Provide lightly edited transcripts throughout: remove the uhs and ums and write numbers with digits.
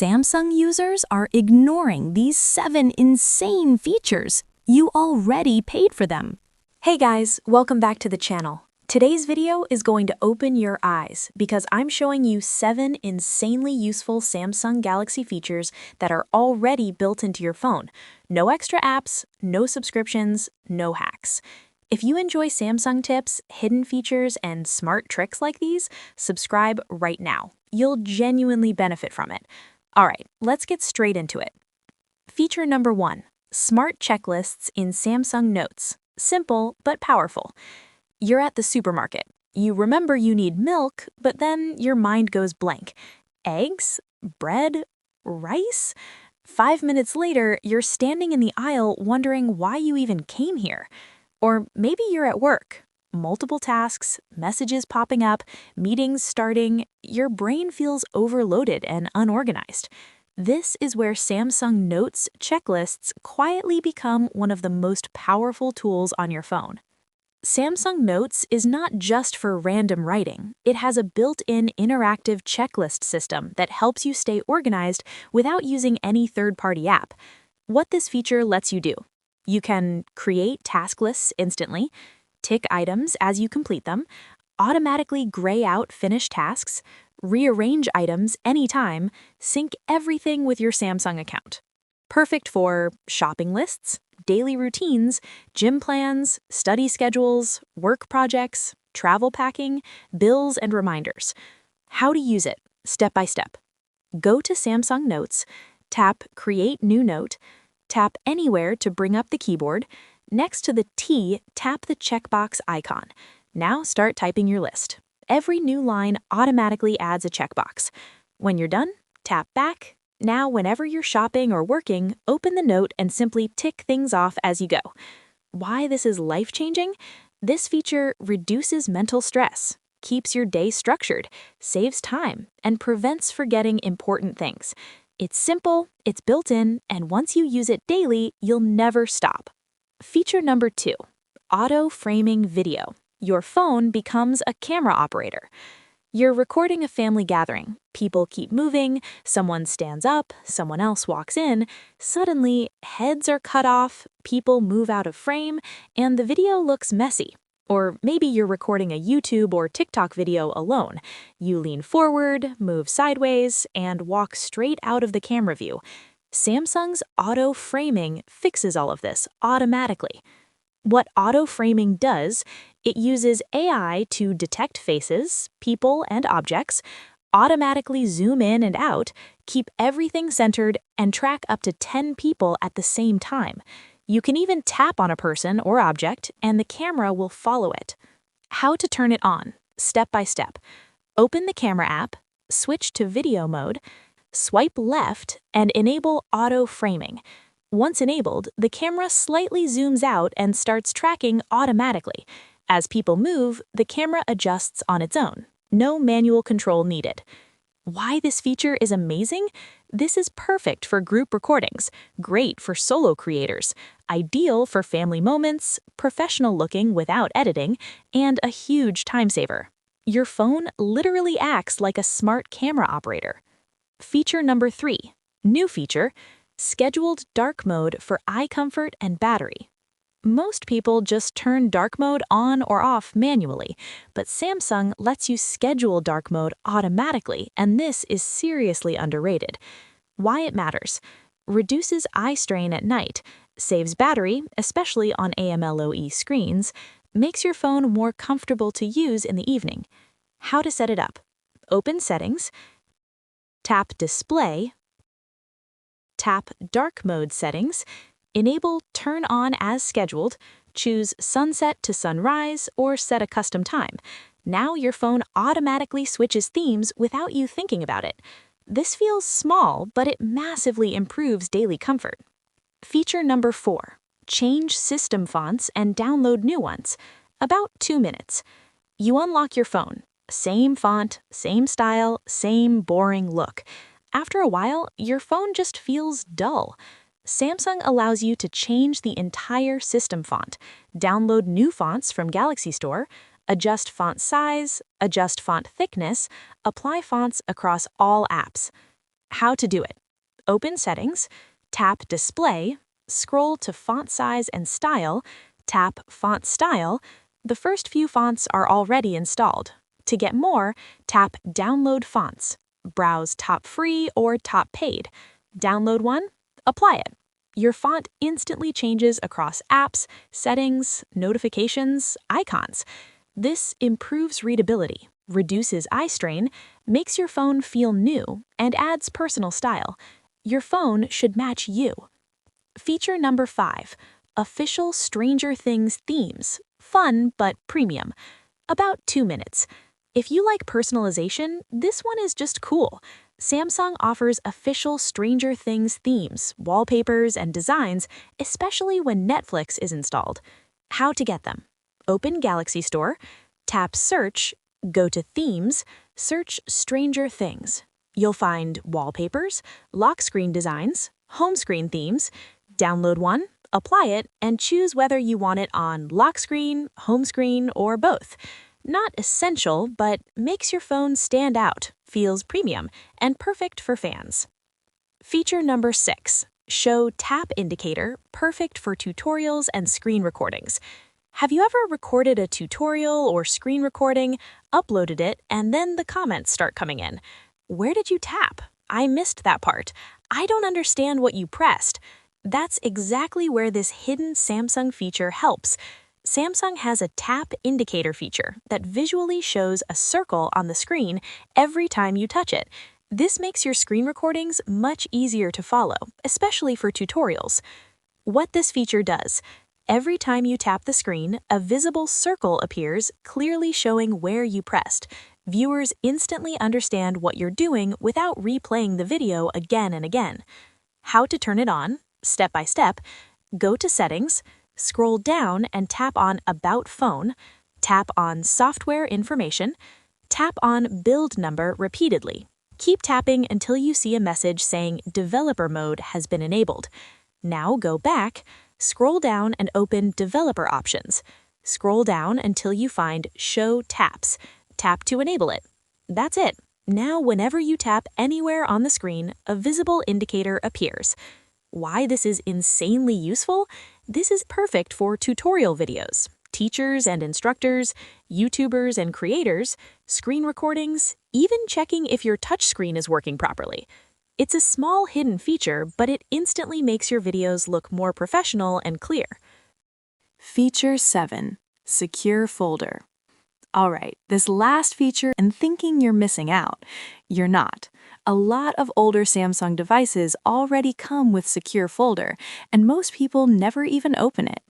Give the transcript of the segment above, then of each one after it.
Samsung users are ignoring these 7 insane features. You already paid for them. Hey guys, welcome back to the channel. Today's video is going to open your eyes because I'm showing you 7 insanely useful Samsung Galaxy features that are already built into your phone. No extra apps, no subscriptions, no hacks. If you enjoy Samsung tips, hidden features, and smart tricks like these, subscribe right now. You'll genuinely benefit from it. All right, let's get straight into it. Feature number 1, smart checklists in Samsung Notes. Simple but powerful. You're at the supermarket. You remember you need milk, but then your mind goes blank. Eggs? Bread? Rice? 5 minutes later, you're standing in the aisle wondering why you even came here. Or maybe you're at work. Multiple tasks, messages popping up, meetings starting, your brain feels overloaded and unorganized. This is where Samsung Notes checklists quietly become one of the most powerful tools on your phone. Samsung Notes is not just for random writing. It has a built-in interactive checklist system that helps you stay organized without using any third-party app. What this feature lets you do: you can create task lists instantly, tick items as you complete them, automatically gray out finished tasks, rearrange items anytime, sync everything with your Samsung account. Perfect for shopping lists, daily routines, gym plans, study schedules, work projects, travel packing, bills, and reminders. How to use it, step by step. Go to Samsung Notes, tap Create New Note, tap Anywhere to bring up the keyboard. Next to the T, tap the checkbox icon. Now start typing your list. Every new line automatically adds a checkbox. When you're done, tap back. Now, whenever you're shopping or working, open the note and simply tick things off as you go. Why this is life-changing? This feature reduces mental stress, keeps your day structured, saves time, and prevents forgetting important things. It's simple, it's built in, and once you use it daily, you'll never stop. Feature number 2, auto framing video. Your phone becomes a camera operator. You're recording a family gathering. People keep moving, someone stands up, someone else walks in. Suddenly, heads are cut off, people move out of frame, and the video looks messy. Or maybe you're recording a YouTube or TikTok video alone. You lean forward, move sideways, and walk straight out of the camera view. Samsung's auto framing fixes all of this automatically. What auto framing does, it uses AI to detect faces, people, and objects, automatically zoom in and out, keep everything centered, and track up to 10 people at the same time. You can even tap on a person or object, and the camera will follow it. How to turn it on, step by step. Open the camera app, switch to video mode, swipe left, and enable auto framing. Once enabled, the camera slightly zooms out and starts tracking automatically. As people move, the camera adjusts on its own. No manual control needed. Why this feature is amazing? This is perfect for group recordings, great for solo creators, ideal for family moments, professional looking without editing, and a huge time saver. Your phone literally acts like a smart camera operator. Feature number 3, new feature, scheduled dark mode for eye comfort and battery. Most people just turn dark mode on or off manually, but Samsung lets you schedule dark mode automatically, and this is seriously underrated. Why it matters: reduces eye strain at night, saves battery, especially on AMOLED screens, makes your phone more comfortable to use in the evening. How to set it up: open Settings, tap Display, tap Dark Mode Settings, enable Turn On as scheduled, choose Sunset to Sunrise, or set a custom time. Now your phone automatically switches themes without you thinking about it. This feels small, but it massively improves daily comfort. Feature number 4, change system fonts and download new ones. About 2 minutes. You unlock your phone. Same font, same style, same boring look. After a while, your phone just feels dull. Samsung allows you to change the entire system font, download new fonts from Galaxy Store, adjust font size, adjust font thickness, apply fonts across all apps. How to do it. Open Settings, tap Display, scroll to Font Size and Style, tap Font Style. The first few fonts are already installed. To get more, tap Download Fonts. Browse Top Free or Top Paid. Download one, apply it. Your font instantly changes across apps, settings, notifications, icons. This improves readability, reduces eye strain, makes your phone feel new, and adds personal style. Your phone should match you. Feature number 5, Official Stranger Things themes. Fun, but premium. About 2 minutes. If you like personalization, this one is just cool. Samsung offers official Stranger Things themes, wallpapers, and designs, especially when Netflix is installed. How to get them? Open Galaxy Store, tap Search, go to Themes, search Stranger Things. You'll find wallpapers, lock screen designs, home screen themes. Download one, apply it, and choose whether you want it on lock screen, home screen, or both. Not essential, but makes your phone stand out, feels premium, and perfect for fans. Feature number 6, Show Tap Indicator, perfect for tutorials and screen recordings. Have you ever recorded a tutorial or screen recording, uploaded it, and then the comments start coming in? Where did you tap? I missed that part. I don't understand what you pressed. That's exactly where this hidden Samsung feature helps. Samsung has a tap indicator feature that visually shows a circle on the screen every time you touch it. This makes your screen recordings much easier to follow, especially for tutorials. What this feature does: every time you tap the screen, a visible circle appears, clearly showing where you pressed. Viewers instantly understand what you're doing without replaying the video again and again. How to turn it on? Step by step. Go to Settings, scroll down and tap on About Phone, tap on Software Information, tap on Build Number repeatedly. Keep tapping until you see a message saying Developer Mode has been enabled. Now go back, scroll down and open Developer Options. Scroll down until you find Show Taps. Tap to enable it. That's it. Now whenever you tap anywhere on the screen, a visible indicator appears. Why this is insanely useful? This is perfect for tutorial videos, teachers and instructors, YouTubers and creators, screen recordings, even checking if your touchscreen is working properly. It's a small hidden feature, but it instantly makes your videos look more professional and clear. Feature 7, Secure Folder. Alright, this last feature, and thinking you're missing out, you're not. A lot of older Samsung devices already come with Secure Folder, and most people never even open it.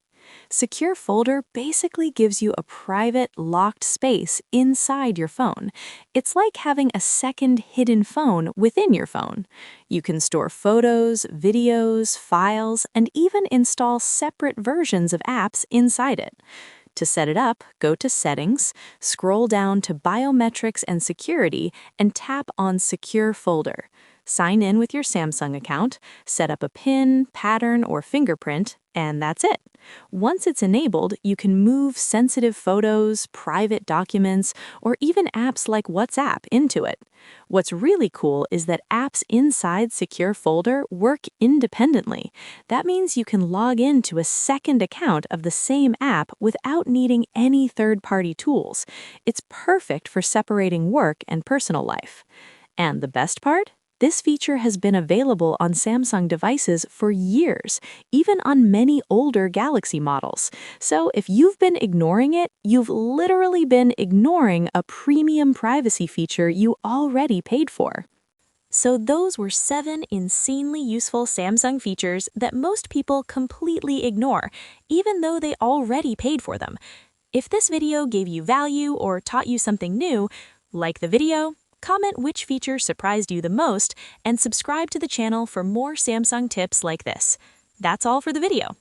Secure Folder basically gives you a private, locked space inside your phone. It's like having a second hidden phone within your phone. You can store photos, videos, files, and even install separate versions of apps inside it. To set it up, go to Settings, scroll down to Biometrics and Security, and tap on Secure Folder. Sign in with your Samsung account, set up a PIN, pattern, or fingerprint, and that's it. Once it's enabled, you can move sensitive photos, private documents, or even apps like WhatsApp into it. What's really cool is that apps inside Secure Folder work independently. That means you can log into a second account of the same app without needing any third-party tools. It's perfect for separating work and personal life. And the best part? This feature has been available on Samsung devices for years, even on many older Galaxy models. So if you've been ignoring it, you've literally been ignoring a premium privacy feature you already paid for. So those were 7 insanely useful Samsung features that most people completely ignore, even though they already paid for them. If this video gave you value or taught you something new, like the video, comment which feature surprised you the most, and subscribe to the channel for more Samsung tips like this. That's all for the video.